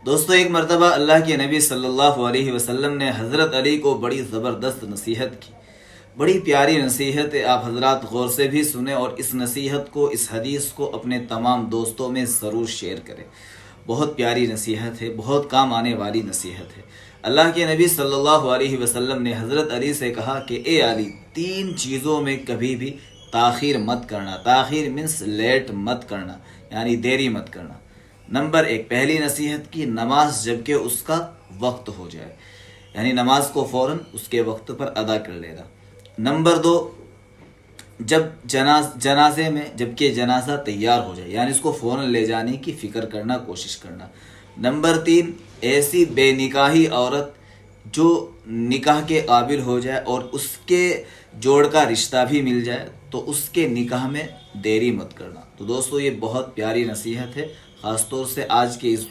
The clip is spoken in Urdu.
دوستو ایک مرتبہ اللہ کے نبی صلی اللہ علیہ وسلم نے حضرت علی کو بڑی زبردست نصیحت کی. بڑی پیاری نصیحت ہے، آپ حضرات غور سے بھی سنیں اور اس نصیحت کو، اس حدیث کو اپنے تمام دوستوں میں ضرور شیئر کریں. بہت پیاری نصیحت ہے، بہت کام آنے والی نصیحت ہے. اللہ کے نبی صلی اللہ علیہ وسلم نے حضرت علی سے کہا کہ اے علی، 3 چیزوں میں کبھی بھی تاخیر مت کرنا. تاخیر مینس لیٹ مت کرنا، یعنی دیری مت کرنا. نمبر 1، پہلی نصیحت کی، نماز جب کہ اس کا وقت ہو جائے، یعنی نماز کو فوراً اس کے وقت پر ادا کر لینا. نمبر 2، جب جنازے میں جبکہ جنازہ تیار ہو جائے، یعنی اس کو فوراً لے جانے کی فکر کرنا، کوشش کرنا. نمبر 3، ایسی بے نکاحی عورت جو نکاح کے قابل ہو جائے اور اس کے جوڑ کا رشتہ بھی مل جائے تو اس کے نکاح میں دیری مت کرنا. تو دوستو یہ بہت پیاری نصیحت ہے، خاص طور سے آج کے اس